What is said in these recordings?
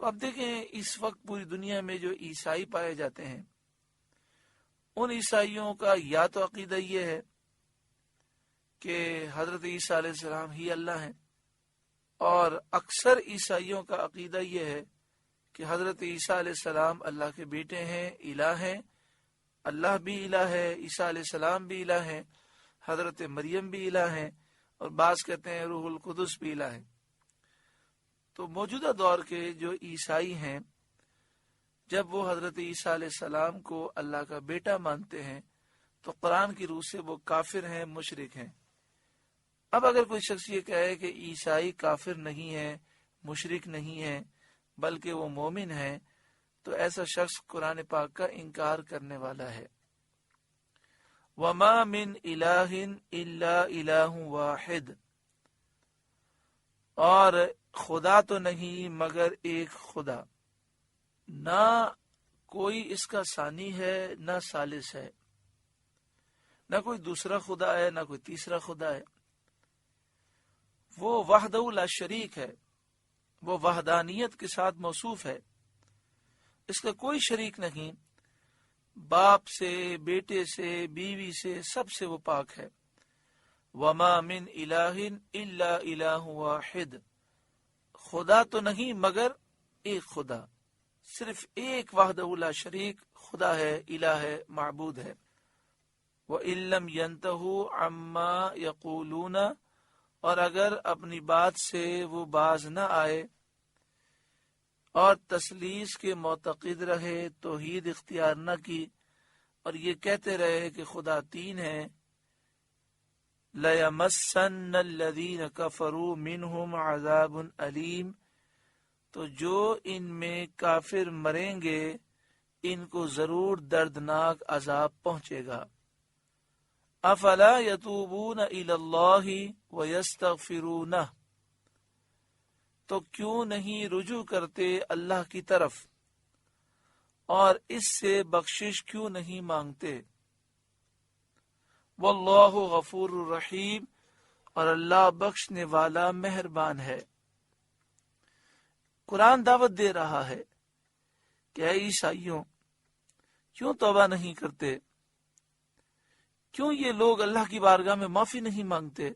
اب دیکھیں اس وقت پوری دنیا میں جو عیسائی پائے جاتے ہیں، ان عیسائیوں کا یا تو عقیدہ یہ ہے کہ حضرت عیسیٰ علیہ السلام ہی اللہ ہیں، اور اکثر عیسائیوں کا عقیدہ یہ ہے کہ حضرت عیسیٰ علیہ السلام اللہ کے بیٹے ہیں، الہ ہیں، اللہ بھی الہ ہے، عیسیٰ علیہ السلام بھی الہ ہیں، حضرت مریم بھی الہ ہیں، اور بعض کہتے ہیں روح القدس بھی الہ ہے۔ تو موجودہ دور کے جو عیسائی ہیں، جب وہ حضرت عیسیٰ علیہ السلام کو اللہ کا بیٹا مانتے ہیں تو قرآن کی روح سے وہ کافر ہیں، مشرک ہیں۔ اب اگر کوئی شخص یہ کہے کہ عیسائی کافر نہیں ہے، مشرک نہیں ہے، بلکہ وہ مومن ہیں، تو ایسا شخص قرآن پاک کا انکار کرنے والا ہے۔ وَمَا مِنْ إِلَٰهٍ إِلَّا إِلَٰهٌ وَاحِدٌ، اور خدا تو نہیں مگر ایک خدا، نہ کوئی اس کا ثانی ہے نہ ثالث ہے، نہ کوئی دوسرا خدا ہے نہ کوئی تیسرا خدا ہے۔ وہ وحدہ لا شریک ہے، وہ وحدانیت کے ساتھ موصوف ہے، اس کا کوئی شریک نہیں، باپ سے، بیٹے سے، بیوی سے، سب سے وہ پاک ہے۔ وما من الہ الا الہ واحد، خدا تو نہیں مگر ایک خدا، صرف ایک وحدہ لا شریک خدا ہے، الہ ہے، معبود ہے۔ وَإِن لَّمْ يَنْتَهُوا عَمَّا يَقُولُونَ، اور اگر اپنی بات سے وہ باز نہ آئے اور تثلیث کے معتقد رہے، توحید اختیار نہ کی اور یہ کہتے رہے کہ خدا تین ہے، لَيَمَسَّنَّ الَّذِينَ كَفَرُوا مِنْهُمْ عَذَابٌ أَلِيمٌ، تو جو ان میں کافر مریں گے ان کو ضرور دردناک عذاب پہنچے گا۔ افلا یتوبون الی اللہ ویستغفرونہ، تو کیوں نہیں رجوع کرتے اللہ کی طرف اور اس سے بخشش کیوں نہیں مانگتے۔ واللہ غفور الرحیم، اور اللہ بخشنے والا مہربان ہے۔ قرآن دعوت دے رہا ہے کہ اے عیسائیوں، کیوں توبہ نہیں کرتے؟ کیوں یہ لوگ اللہ کی بارگاہ میں معافی نہیں مانگتے؟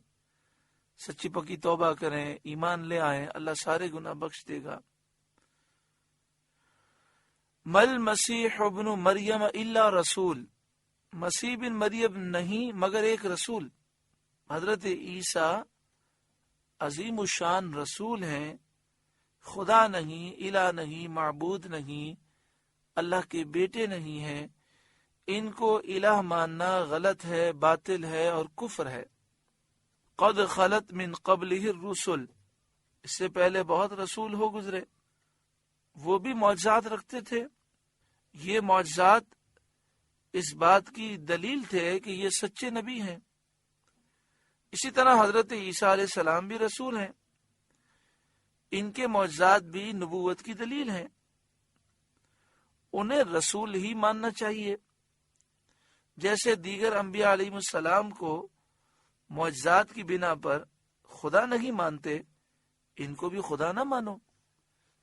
سچی پکی توبہ کریں، ایمان لے آئیں، اللہ سارے گناہ بخش دے گا۔ مل مسیح ابن مریم الا رسول، مسیح بن مریم نہیں مگر ایک رسول۔ حضرت عیسیٰ عظیم الشان رسول ہیں، خدا نہیں، الہ نہیں، معبود نہیں، اللہ کے بیٹے نہیں ہیں۔ ان کو الہ ماننا غلط ہے، باطل ہے اور کفر ہے۔ قد خلت من قبلہ الرسل، اس سے پہلے بہت رسول ہو گزرے، وہ بھی معجزات رکھتے تھے۔ یہ معجزات اس بات کی دلیل تھے کہ یہ سچے نبی ہیں۔ اسی طرح حضرت عیسیٰ علیہ السلام بھی رسول ہیں، ان کے معجزات بھی نبوت کی دلیل ہیں۔ انہیں رسول ہی ماننا چاہیے، جیسے دیگر انبیاء علیہ السلام کو معجزات کی بنا پر خدا نہیں مانتے، ان کو بھی خدا نہ مانو۔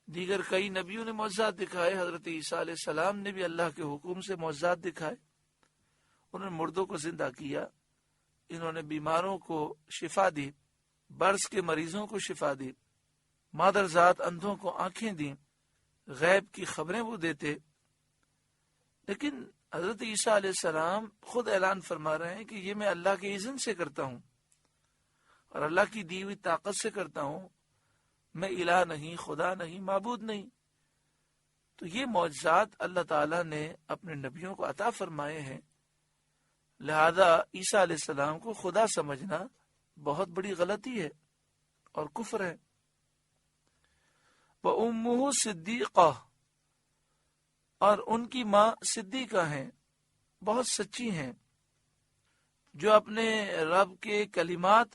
دیگر کئی نبیوں نے معجزات دکھائے، حضرت عیسیٰ علیہ السلام نے بھی اللہ کے حکم سے معجزات دکھائے۔ انہوں نے مردوں کو زندہ کیا، انہوں نے بیماروں کو شفا دی، برس کے مریضوں کو شفا دی، مادرزاد اندھوں کو آنکھیں دیں، غیب کی خبریں وہ دیتے۔ لیکن حضرت عیسیٰ علیہ السلام خود اعلان فرما رہے ہیں کہ یہ میں اللہ کے اذن سے کرتا ہوں اور اللہ کی دی ہوئی طاقت سے کرتا ہوں، میں الہ نہیں، خدا نہیں، معبود نہیں۔ تو یہ معجزات اللہ تعالیٰ نے اپنے نبیوں کو عطا فرمائے ہیں، لہذا عیسیٰ علیہ السلام کو خدا سمجھنا بہت بڑی غلطی ہے اور کفر ہے۔ وَأُمُّهُ صِدِّيقَةٌ، اور ان کی ماں صدیقہ ہیں، بہت سچی ہیں، جو اپنے رب کے کلمات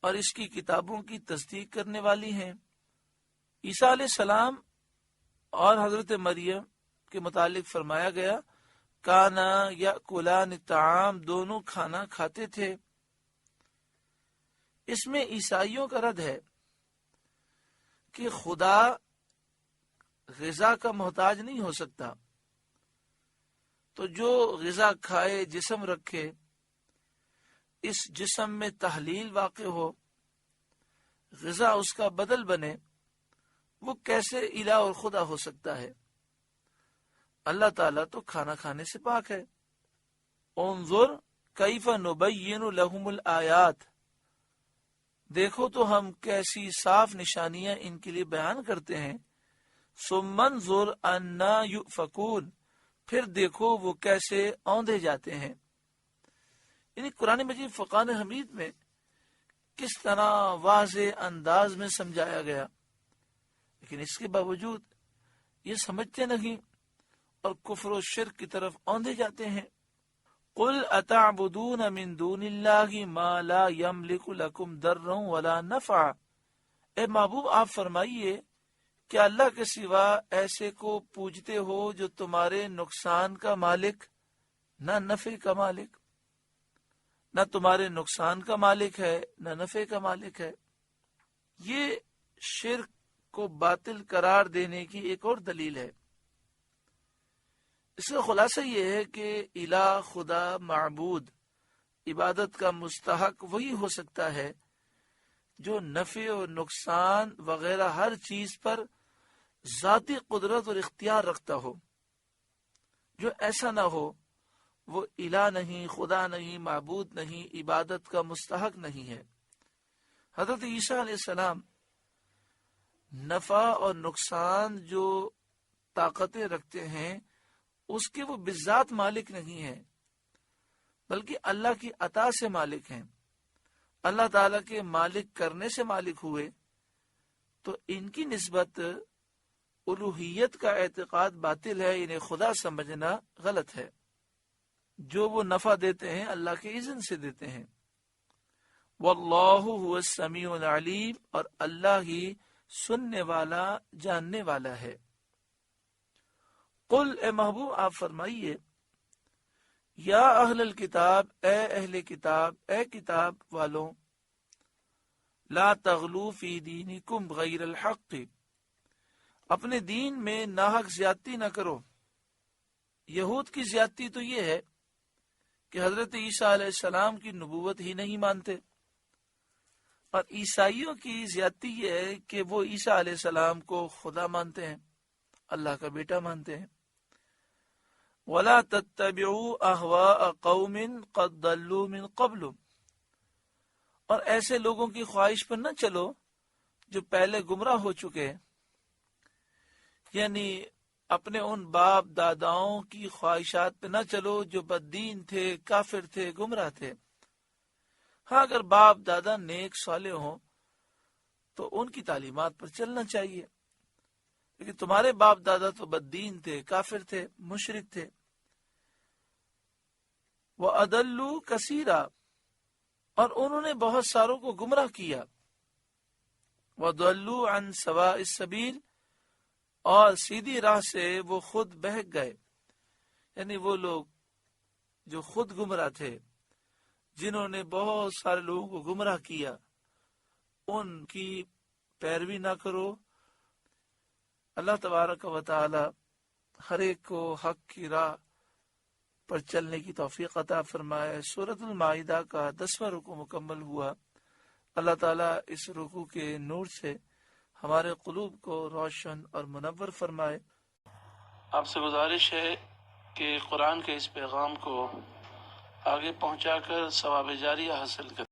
اور اس کی کتابوں کی تصدیق کرنے والی ہیں۔ عیسیٰ علیہ السلام اور حضرت مریم کے متعلق فرمایا گیا، کانا یأکلان الطعام، دونوں کھانا کھاتے تھے۔ اس میں عیسائیوں کا رد ہے کہ خدا غذا کا محتاج نہیں ہو سکتا، تو جو غذا کھائے، جسم رکھے، اس جسم میں تحلیل واقع ہو، غذا اس کا بدل بنے، وہ کیسے الہ اور خدا ہو سکتا ہے؟ اللہ تعالیٰ تو کھانا کھانے سے پاک ہے۔ انظر کیف نبین لہم الآیات، دیکھو تو ہم کیسی صاف نشانیاں ان کے لیے بیان کرتے ہیں۔ ثم انظر انا یؤفکون، پھر دیکھو وہ کیسے اوندھے جاتے ہیں۔ یعنی قرآن مجید فرقان حمید میں کس طرح واضح انداز میں سمجھایا گیا، لیکن اس کے باوجود یہ سمجھتے نہیں اور کفر و شرک کی طرف اوندھے جاتے ہیں۔ قل اتعبدون من دون اللہ ما لا یملک لکم ضرا ولا نفعا، اے محبوب آپ فرمائیے کہ اللہ کے سوا ایسے کو پوجتے ہو جو تمہارے نقصان کا مالک نہ نفع کا مالک، نہ تمہارے نقصان کا مالک ہے نہ نفع کا مالک ہے۔ یہ شرک کو باطل قرار دینے کی ایک اور دلیل ہے۔ اس کا خلاصہ یہ ہے کہ الہ، خدا، معبود، عبادت کا مستحق وہی ہو سکتا ہے جو نفع و نقصان وغیرہ ہر چیز پر ذاتی قدرت اور اختیار رکھتا ہو۔ جو ایسا نہ ہو وہ الہ نہیں، خدا نہیں، معبود نہیں، عبادت کا مستحق نہیں ہے۔ حضرت عیسیٰ علیہ السلام نفع اور نقصان جو طاقتیں رکھتے ہیں اس کے وہ بذات مالک نہیں ہیں، بلکہ اللہ کی عطا سے مالک ہیں۔ اللہ تعالیٰ کے مالک کرنے سے مالک ہوئے تو ان کی نسبت الوہیت کا اعتقاد باطل ہے، انہیں خدا سمجھنا غلط ہے۔ جو وہ نفع دیتے ہیں اللہ کے اذن سے دیتے ہیں۔ واللہ هو السمیع العلیم، اور اللہ ہی سننے والا، جاننے والا ہے۔ قل، اے محبوب آپ فرمائیے، یا اہل الکتاب، اے اہل کتاب، اے کتاب والوں، لا تغلو فی دینکم غیر الحق، اپنے دین میں ناحق زیادتی نہ کرو۔ یہود کی زیادتی تو یہ ہے کہ حضرت عیسیٰ علیہ السلام کی نبوت ہی نہیں مانتے، اور عیسائیوں کی زیادتی یہ ہے کہ وہ عیسیٰ علیہ السلام کو خدا مانتے ہیں، اللہ کا بیٹا مانتے ہیں۔ وَلَا تَتَّبِعُوا أَهْوَاءَ قَوْمٍ قَدْ ضَلُّوا مِنْ قَبْلُ، اور ایسے لوگوں کی خواہش پر نہ چلو جو پہلے گمراہ ہو چکے ہیں، یعنی اپنے ان باپ داداؤں کی خواہشات پہ نہ چلو جو بددین تھے، کافر تھے، گمراہ تھے۔ ہاں اگر باپ دادا نیک صالح ہوں تو ان کی تعلیمات پر چلنا چاہیے، لیکن تمہارے باپ دادا تو بددین تھے، کافر تھے، مشرک تھے۔ وَأَضَلُّوا كَثِيرًا، اور انہوں نے بہت ساروں کو گمراہ کیا۔ وَضَلُّوا عَنْ سَوَاءِ السَّبِيلِ، اور سیدھی راہ سے وہ خود بہک گئے، یعنی وہ لوگ جو خود گمراہ تھے، جنہوں نے بہت سارے لوگوں کو گمراہ کیا، ان کی پیروی نہ کرو۔ اللہ تبارک و تعالی ہر ایک کو حق کی راہ پر چلنے کی توفیق عطا فرمائے۔ سورۃ المائدہ کا 10واں رکوع مکمل ہوا۔ اللہ تعالیٰ اس رکوع کے نور سے ہمارے قلوب کو روشن اور منور فرمائے۔ آپ سے گزارش ہے کہ قرآن کے اس پیغام کو آگے پہنچا کر ثواب جاریہ حاصل کریں۔